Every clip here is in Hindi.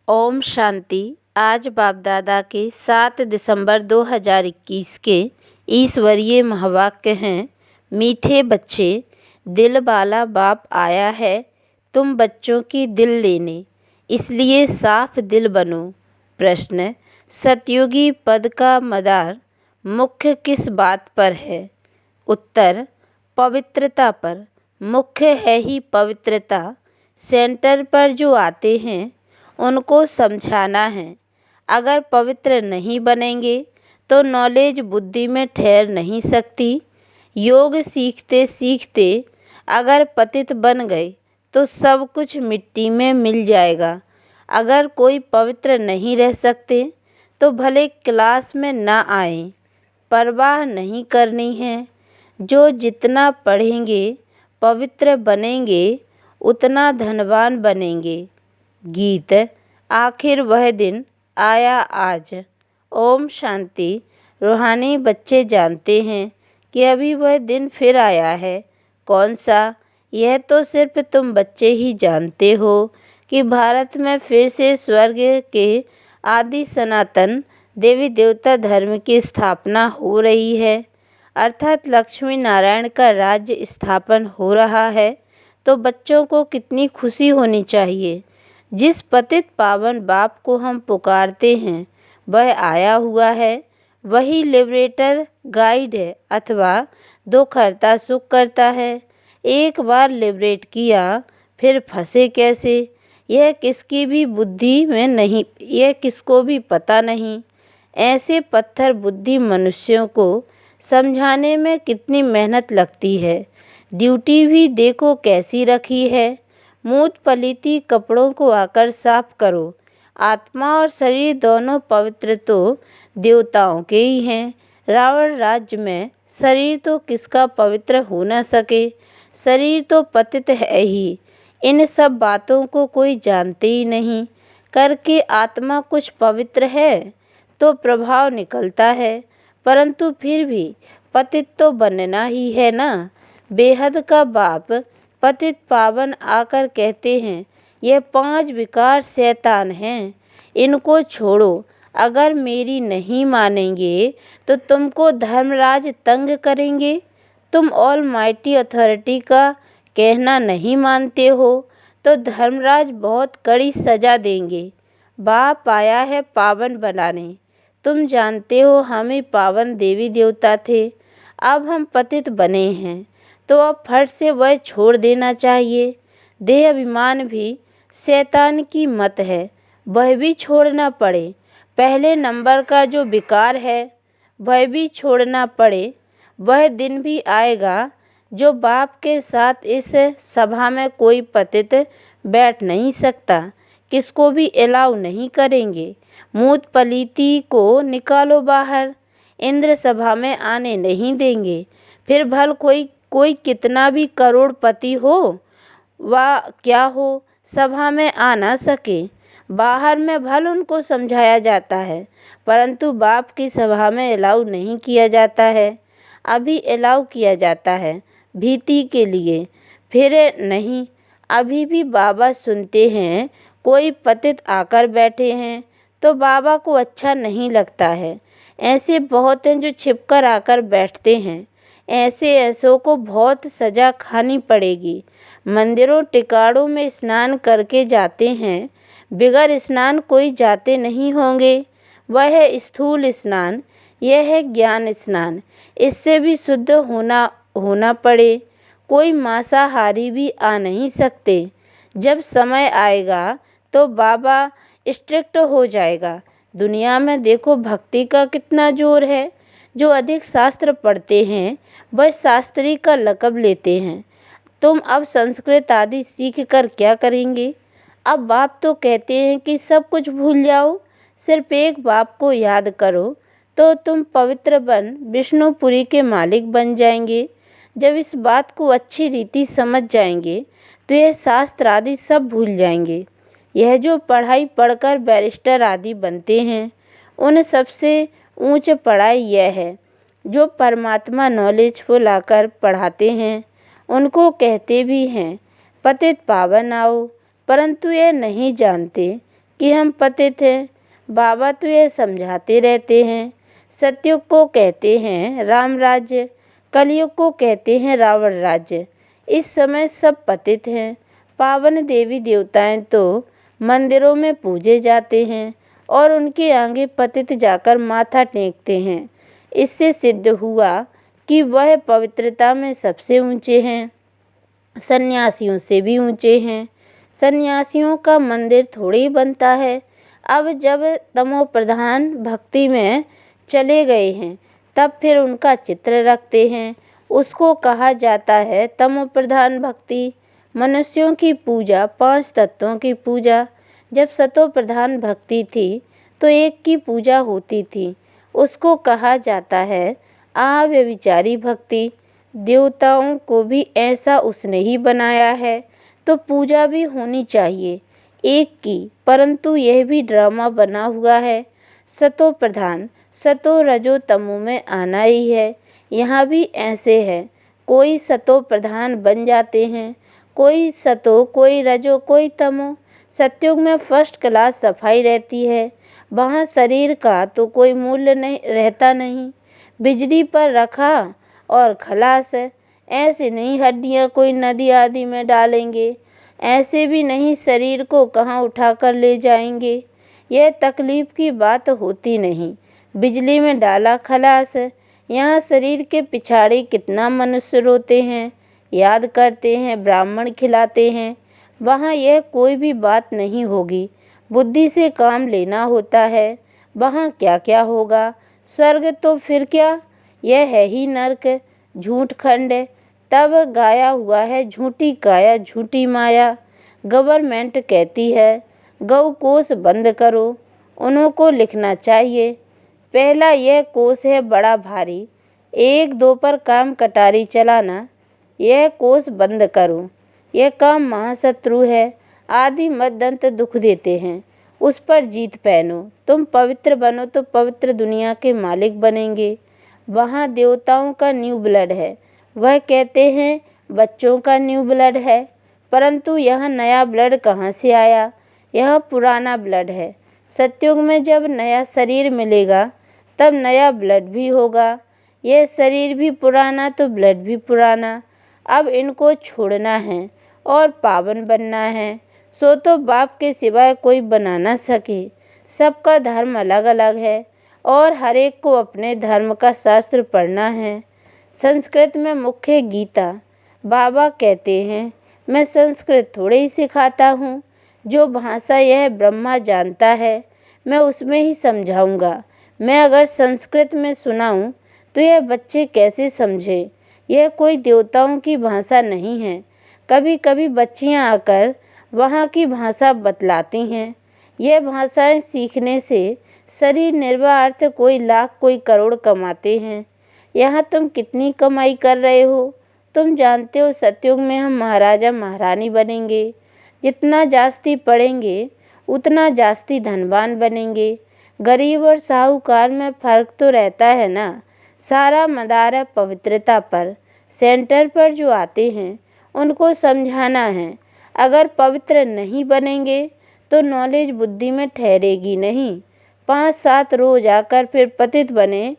ओम शांति। आज बाप दादा के 7 दिसंबर 2021 के ईश्वरीय महावाक्य हैं। मीठे बच्चे, दिल वाला बाप आया है तुम बच्चों की दिल लेने, इसलिए साफ दिल बनो। प्रश्न: सतयुगी पद का मदार मुख्य किस बात पर है? उत्तर: पवित्रता पर। मुख्य है ही पवित्रता। सेंटर पर जो आते हैं उनको समझाना है। अगर पवित्र नहीं बनेंगे तो नॉलेज बुद्धि में ठहर नहीं सकती। योग सीखते सीखते अगर पतित बन गए तो सब कुछ मिट्टी में मिल जाएगा। अगर कोई पवित्र नहीं रह सकते तो भले क्लास में ना आए, परवाह नहीं करनी है। जो जितना पढ़ेंगे पवित्र बनेंगे उतना धनवान बनेंगे। गीत। आखिर वह दिन आया आज। ओम शांति। रूहानी बच्चे जानते हैं कि अभी वह दिन फिर आया है। कौन सा? यह तो सिर्फ तुम बच्चे ही जानते हो कि भारत में फिर से स्वर्ग के आदि सनातन देवी देवता धर्म की स्थापना हो रही है, अर्थात लक्ष्मी नारायण का राज्य स्थापन हो रहा है। तो बच्चों को कितनी खुशी होनी चाहिए। जिस पतित पावन बाप को हम पुकारते हैं वह आया हुआ है। वही लिबरेटर गाइड है अथवा दुख हरता सुख करता है। एक बार लिबरेट किया फिर फंसे कैसे, यह किसकी भी बुद्धि में नहीं, यह किसको भी पता नहीं। ऐसे पत्थर बुद्धि मनुष्यों को समझाने में कितनी मेहनत लगती है। ड्यूटी भी देखो कैसी रखी है। मूत पलीती कपड़ों को आकर साफ करो। आत्मा और शरीर दोनों पवित्र तो देवताओं के ही हैं। रावण राज्य में शरीर तो किसका पवित्र हो न सके, शरीर तो पतित है ही। इन सब बातों को कोई जानते ही नहीं। करके आत्मा कुछ पवित्र है तो प्रभाव निकलता है, परंतु फिर भी पतित तो बनना ही है ना। बेहद का बाप पतित पावन आकर कहते हैं यह 5 विकार शैतान हैं, इनको छोड़ो। अगर मेरी नहीं मानेंगे तो तुमको धर्मराज तंग करेंगे। तुम ऑल माइटी अथॉरिटी का कहना नहीं मानते हो तो धर्मराज बहुत कड़ी सज़ा देंगे। बाप आया है पावन बनाने। तुम जानते हो हम ही पावन देवी देवता थे, अब हम पतित बने हैं तो अब फट से वह छोड़ देना चाहिए। देह अभिमान भी शैतान की मत है, वह भी छोड़ना पड़े। पहले नंबर का जो विकार है वह भी छोड़ना पड़े। वह दिन भी आएगा जो बाप के साथ इस सभा में कोई पतित बैठ नहीं सकता, किसको भी अलाउ नहीं करेंगे। मूत पलीती को निकालो बाहर, इंद्र सभा में आने नहीं देंगे। फिर भल कोई कितना भी करोड़पति हो वा क्या हो, सभा में आ ना सके। बाहर में भल उनको समझाया जाता है, परंतु बाप की सभा में अलाउ नहीं किया जाता है। अभी अलाउ किया जाता है भीति के लिए, फिर नहीं। अभी भी बाबा सुनते हैं कोई पतित आकर बैठे हैं तो बाबा को अच्छा नहीं लगता है। ऐसे बहुत हैं जो छिपकर आकर बैठते हैं। ऐसों को बहुत सज़ा खानी पड़ेगी। मंदिरों टिकाड़ों में स्नान करके जाते हैं, बिगर स्नान कोई जाते नहीं होंगे। वह है स्थूल स्नान, यह है ज्ञान स्नान। इससे भी शुद्ध होना पड़े। कोई मांसाहारी भी आ नहीं सकते। जब समय आएगा तो बाबा स्ट्रिक्ट हो जाएगा। दुनिया में देखो भक्ति का कितना जोर है। जो अधिक शास्त्र पढ़ते हैं वह शास्त्री का लक़ब लेते हैं। तुम अब संस्कृत आदि सीख कर क्या करेंगे? अब बाप तो कहते हैं कि सब कुछ भूल जाओ, सिर्फ एक बाप को याद करो तो तुम पवित्र बन विष्णुपुरी के मालिक बन जाएंगे। जब इस बात को अच्छी रीति समझ जाएंगे तो यह शास्त्र आदि सब भूल जाएंगे। यह जो पढ़ाई पढ़कर बैरिस्टर आदि बनते हैं उन सबसे ऊंच पढ़ाई यह है जो परमात्मा नॉलेज को लाकर पढ़ाते हैं। उनको कहते भी हैं पतित पावन आओ, परंतु यह नहीं जानते कि हम पतित हैं। बाबा तो यह समझाते रहते हैं। सतयुग को कहते हैं राम राज्य, कलयुग को कहते हैं रावण राज्य। इस समय सब पतित हैं। पावन देवी देवताएं तो मंदिरों में पूजे जाते हैं और उनके आगे पतित जाकर माथा टेकते हैं। इससे सिद्ध हुआ कि वह पवित्रता में सबसे ऊंचे हैं, सन्यासियों से भी ऊंचे हैं। सन्यासियों का मंदिर थोड़ी ही बनता है। अब जब तमो प्रधान भक्ति में चले गए हैं तब फिर उनका चित्र रखते हैं। उसको कहा जाता है तमो प्रधान भक्ति। मनुष्यों की पूजा, 5 तत्वों की पूजा। जब सतो प्रधान भक्ति थी तो एक की पूजा होती थी, उसको कहा जाता है अव्यभिचारी भक्ति। देवताओं को भी ऐसा उसने ही बनाया है तो पूजा भी होनी चाहिए एक की, परंतु यह भी ड्रामा बना हुआ है। सतो प्रधान, सतो रजो तमो में आना ही है। यहाँ भी ऐसे है, कोई सतो प्रधान बन जाते हैं, कोई सतो, कोई रजो, कोई तमो। सतयुग में फर्स्ट क्लास सफाई रहती है। वहाँ शरीर का तो कोई मूल्य नहीं रहता नहीं। बिजली पर रखा और खलास है। ऐसे नहीं हड्डियाँ कोई नदी आदि में डालेंगे, ऐसे भी नहीं शरीर को कहाँ उठाकर ले जाएंगे। यह तकलीफ की बात होती नहीं। बिजली में डाला खलास है। यहाँ शरीर के पिछाड़ी कितना मनुष्य रोते हैं, याद करते हैं, ब्राह्मण खिलाते हैं। वहाँ यह कोई भी बात नहीं होगी। बुद्धि से काम लेना होता है। वहाँ क्या क्या होगा, स्वर्ग तो फिर क्या, यह है ही नर्क, झूठ खंड। तब गाया हुआ है झूठी काया झूठी माया। गवर्नमेंट कहती है गौ कोष बंद करो, उन्हों को लिखना चाहिए। पहला यह कोष है बड़ा भारी, 1-2 पर काम कटारी चलाना। यह कोष बंद करो, यह काम महाशत्रु है। आदि मद्दंत दुख देते हैं, उस पर जीत पहनो। तुम पवित्र बनो तो पवित्र दुनिया के मालिक बनेंगे। वहाँ देवताओं का न्यू ब्लड है, वह कहते हैं बच्चों का न्यू ब्लड है, परंतु यहाँ नया ब्लड कहाँ से आया, यहाँ पुराना ब्लड है। सतयुग में जब नया शरीर मिलेगा तब नया ब्लड भी होगा। यह शरीर भी पुराना तो ब्लड भी पुराना। अब इनको छोड़ना है और पावन बनना है। सो तो बाप के सिवाय कोई बना ना सके। सबका धर्म अलग अलग है और हर एक को अपने धर्म का शास्त्र पढ़ना है। संस्कृत में मुख्य गीता। बाबा कहते हैं मैं संस्कृत थोड़े ही सिखाता हूँ, जो भाषा यह ब्रह्मा जानता है मैं उसमें ही समझाऊँगा। मैं अगर संस्कृत में सुनाऊँ तो यह बच्चे कैसे समझे। यह कोई देवताओं की भाषा नहीं है। कभी कभी बच्चियाँ आकर वहाँ की भाषा बतलाती हैं। यह भाषाएं सीखने से शरीर निर्वाह अर्थ कोई लाख कोई करोड़ कमाते हैं। यहाँ तुम कितनी कमाई कर रहे हो तुम जानते हो। सतयुग में हम महाराजा महारानी बनेंगे। जितना जास्ती पढ़ेंगे उतना जास्ती धनवान बनेंगे। गरीब और साहूकार में फ़र्क तो रहता है ना। सारा मदार है पवित्रता पर। सेंटर पर जो आते हैं उनको समझाना है। अगर पवित्र नहीं बनेंगे तो नॉलेज बुद्धि में ठहरेगी नहीं। 5-7 रोज आकर फिर पतित बने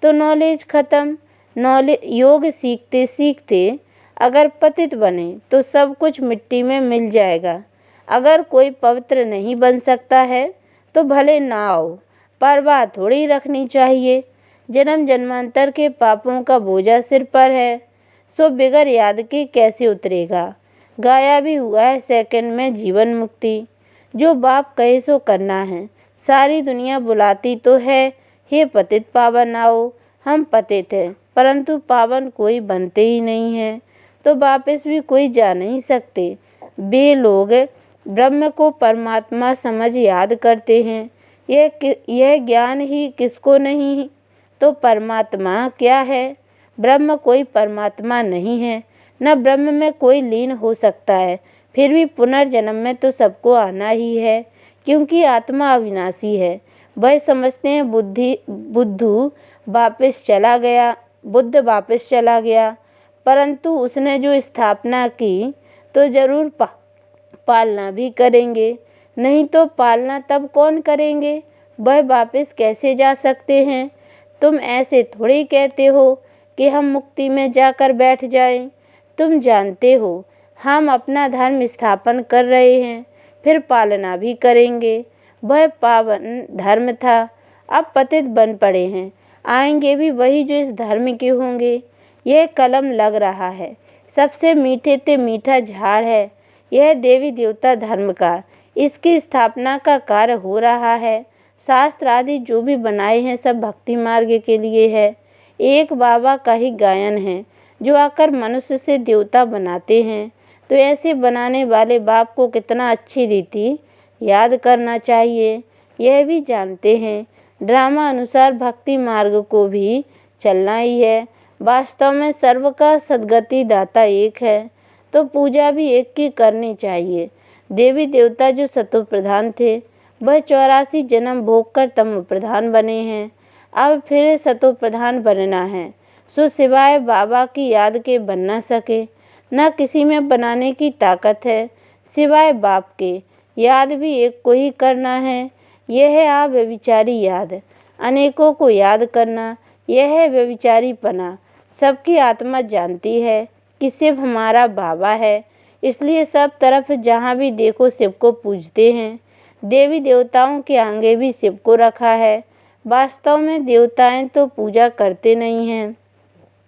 तो नॉलेज खत्म। नॉलेज योग सीखते सीखते अगर पतित बने तो सब कुछ मिट्टी में मिल जाएगा। अगर कोई पवित्र नहीं बन सकता है तो भले ना आओ, परवाह थोड़ी रखनी चाहिए। जन्म जन्मांतर के पापों का बोझा सिर पर है, सो बिगर याद के कैसे उतरेगा। गाया भी हुआ है सेकंड में जीवन मुक्ति। जो बाप कहे सो करना है। सारी दुनिया बुलाती तो है हे पतित पावन आओ। हम पतित हैं परंतु पावन कोई बनते ही नहीं हैं, तो वापस भी कोई जा नहीं सकते। वे लोग ब्रह्म को परमात्मा समझ याद करते हैं। यह ज्ञान ही किसको नहीं तो परमात्मा क्या है। ब्रह्म कोई परमात्मा नहीं है, न ब्रह्म में कोई लीन हो सकता है। फिर भी पुनर्जन्म में तो सबको आना ही है, क्योंकि आत्मा अविनाशी है। वह समझते हैं बुद्ध वापस चला गया, परंतु उसने जो स्थापना की तो जरूर पालना भी करेंगे। नहीं तो पालना तब कौन करेंगे? वह वापस कैसे जा सकते हैं? तुम ऐसे थोड़ी कहते हो कि हम मुक्ति में जाकर बैठ जाएं। तुम जानते हो हम अपना धर्म स्थापन कर रहे हैं, फिर पालना भी करेंगे। वह पावन धर्म था, अब पतित बन पड़े हैं। आएंगे भी वही जो इस धर्म के होंगे। यह कलम लग रहा है, सबसे मीठे ते मीठा झाड़ है यह देवी देवता धर्म का। इसकी स्थापना का कार्य हो रहा है। शास्त्र आदि जो भी बनाए हैं सब भक्ति मार्ग के लिए है। एक बाबा का ही गायन है जो आकर मनुष्य से देवता बनाते हैं। तो ऐसे बनाने वाले बाप को कितना अच्छी रीति याद करना चाहिए। यह भी जानते हैं ड्रामा अनुसार भक्ति मार्ग को भी चलना ही है। वास्तव में सर्व का सद्गति दाता एक है, तो पूजा भी एक की करनी चाहिए। देवी देवता जो सतो प्रधान थे वह 84 जन्म भोग कर तमो प्रधान बने हैं। अब फिर सतो प्रधान बनना है, सो सिवाय बाबा की याद के बन न सके। न किसी में बनाने की ताकत है सिवाय बाप के। याद भी एक को ही करना है, यह है आप व्यभिचारी याद। अनेकों को याद करना, यह है व्यभिचारीपना। सबकी आत्मा जानती है कि शिव हमारा बाबा है, इसलिए सब तरफ जहाँ भी देखो शिव को पूजते हैं। देवी देवताओं के आगे भी शिव को रखा है। वास्तव में देवताएं तो पूजा करते नहीं हैं।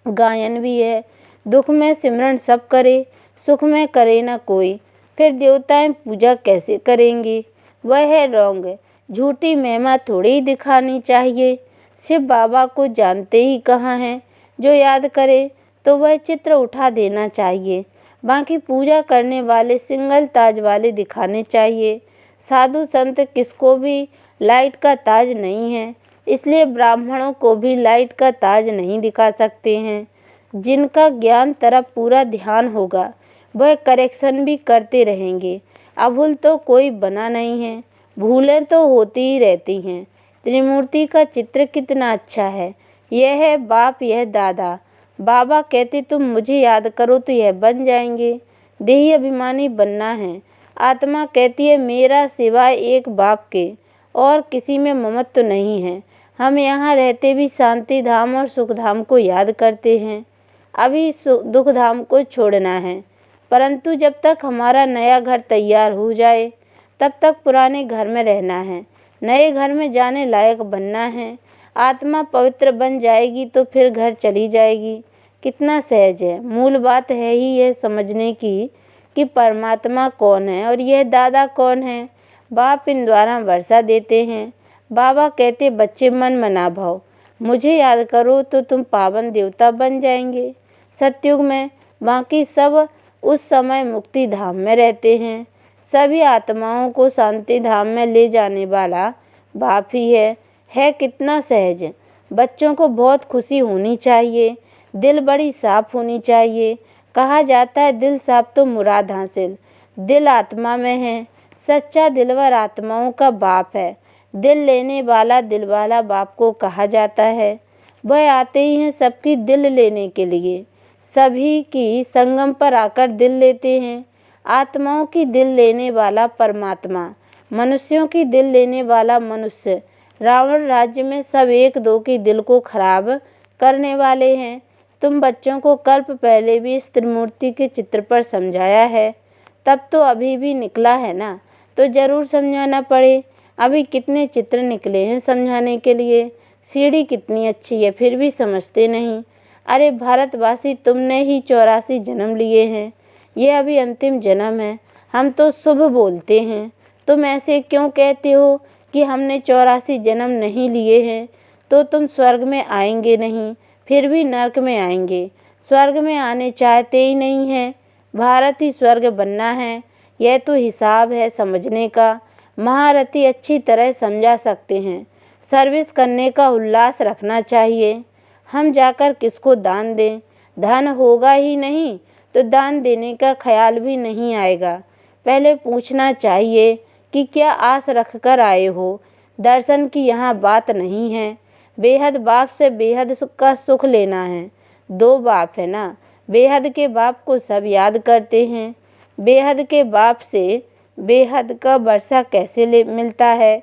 गायन भी है, दुख में सिमरन सब करे, सुख में करे न कोई। फिर देवताएं पूजा कैसे करेंगी? वह है रोंग। झूठी महिमा थोड़ी ही दिखानी चाहिए। शिव बाबा को जानते ही कहाँ हैं। जो याद करे तो वह चित्र उठा देना चाहिए। बाकी पूजा करने वाले सिंगल ताज वाले दिखाने चाहिए। साधु संत किसको भी लाइट का ताज नहीं है, इसलिए ब्राह्मणों को भी लाइट का ताज नहीं दिखा सकते हैं। जिनका ज्ञान तरफ पूरा ध्यान होगा वह करेक्शन भी करते रहेंगे। अभूल तो कोई बना नहीं है, भूलें तो होती ही रहती हैं। त्रिमूर्ति का चित्र कितना अच्छा है। यह है बाप, यह दादा। बाबा कहते तुम मुझे याद करो तो यह बन जाएंगे। देही अभिमानी बनना है। आत्मा कहती है मेरा सिवाय एक बाप के और किसी में ममत्व नहीं है। हम यहाँ रहते भी शांति धाम और सुख धाम को याद करते हैं। अभी दुख धाम को छोड़ना है, परंतु जब तक हमारा नया घर तैयार हो जाए तब तक पुराने घर में रहना है। नए घर में जाने लायक बनना है। आत्मा पवित्र बन जाएगी तो फिर घर चली जाएगी। कितना सहज है। मूल बात है ही यह समझने की कि परमात्मा कौन है और यह दादा कौन है। बाप इन द्वारा वर्षा देते हैं। बाबा कहते बच्चे मन मना भाव, मुझे याद करो तो तुम पावन देवता बन जाएंगे। सतयुग में बाकी सब उस समय मुक्ति धाम में रहते हैं। सभी आत्माओं को शांति धाम में ले जाने वाला बाप ही है कितना सहज। बच्चों को बहुत खुशी होनी चाहिए। दिल बड़ी साफ होनी चाहिए। कहा जाता है दिल साफ तो मुराद हासिल। दिल आत्मा में है। सच्चा दिलवर आत्माओं का बाप है। दिल लेने वाला दिलवाला बाप को कहा जाता है। वह आते ही हैं सबकी दिल लेने के लिए। सभी की संगम पर आकर दिल लेते हैं। आत्माओं की दिल लेने वाला परमात्मा, मनुष्यों की दिल लेने वाला मनुष्य। रावण राज्य में सब एक दो की दिल को खराब करने वाले हैं। तुम बच्चों को कल्प पहले भी इस त्रिमूर्ति के चित्र पर समझाया है, तब तो अभी भी निकला है ना, तो जरूर समझाना पड़े। अभी कितने चित्र निकले हैं समझाने के लिए। सीढ़ी कितनी अच्छी है फिर भी समझते नहीं। अरे भारतवासी, तुमने ही 84 जन्म लिए हैं। यह अभी अंतिम जन्म है। हम तो शुभ बोलते हैं। तुम ऐसे क्यों कहते हो कि हमने 84 जन्म नहीं लिए हैं? तो तुम स्वर्ग में आएंगे नहीं, फिर भी नरक में आएंगे। स्वर्ग में आने चाहते ही नहीं हैं। भारत ही स्वर्ग बनना है, यह तो हिसाब है समझने का। महारथी अच्छी तरह समझा सकते हैं। सर्विस करने का उल्लास रखना चाहिए। हम जाकर किसको दान दें? धन होगा ही नहीं तो दान देने का ख्याल भी नहीं आएगा। पहले पूछना चाहिए कि क्या आस रख कर आए हो। दर्शन की यहाँ बात नहीं है। बेहद बाप से बेहद का सुख लेना है। दो बाप है ना। बेहद के बाप को सब याद करते हैं। बेहद के बाप से बेहद का वर्षा कैसे मिलता है।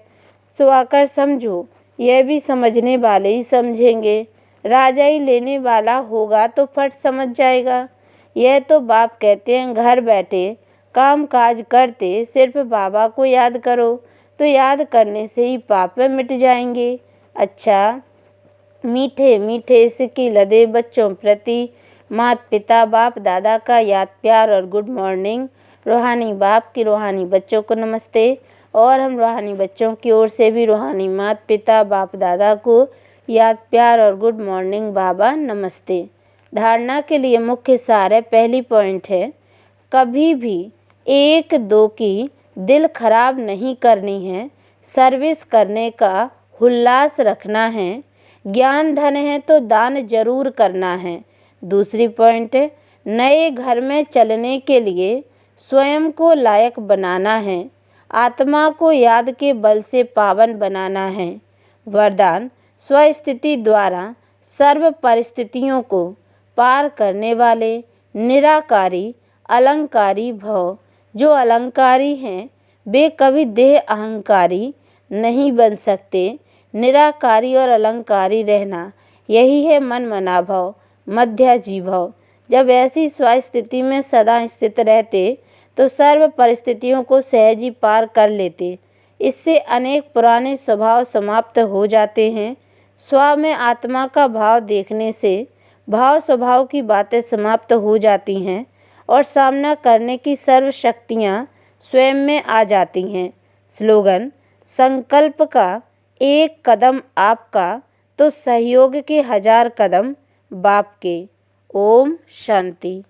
सो आकर समझो, यह भी समझने वाले ही समझेंगे, राजा ही लेने वाला होगा तो फट समझ जाएगा। यह तो बाप कहते हैं घर बैठे काम काज करते सिर्फ बाबा को याद करो, तो याद करने से ही पाप मिट जाएंगे। अच्छा, मीठे मीठे इसकी लदे बच्चों प्रति माता पिता बाप दादा का याद प्यार और गुड मॉर्निंग। रूहानी बाप की रूहानी बच्चों को नमस्ते, और हम रूहानी बच्चों की ओर से भी रूहानी माता पिता बाप दादा को याद प्यार और गुड मॉर्निंग बाबा नमस्ते। धारणा के लिए मुख्य सार है, पहली पॉइंट है, कभी भी एक दो की दिल खराब नहीं करनी है, सर्विस करने का उल्लास रखना है, ज्ञान धन है तो दान जरूर करना है। दूसरी पॉइंट है, नए घर में चलने के लिए स्वयं को लायक बनाना है, आत्मा को याद के बल से पावन बनाना है। वरदान, स्वस्थिति द्वारा सर्व परिस्थितियों को पार करने वाले निराकारी अलंकारी भव। जो अलंकारी हैं वे कभी देह अहंकारी नहीं बन सकते। निराकारी और अलंकारी रहना, यही है मन मना भव, मध्याजी भव। जब ऐसी स्वस्थिति में सदा स्थित रहते तो सर्व परिस्थितियों को सहज ही पार कर लेते। इससे अनेक पुराने स्वभाव समाप्त हो जाते हैं। स्व में आत्मा का भाव देखने से भाव स्वभाव की बातें समाप्त हो जाती हैं और सामना करने की सर्व शक्तियाँ स्वयं में आ जाती हैं। स्लोगन, संकल्प का एक कदम आपका तो सहयोग के 1000 कदम बाप के। ओम शांति।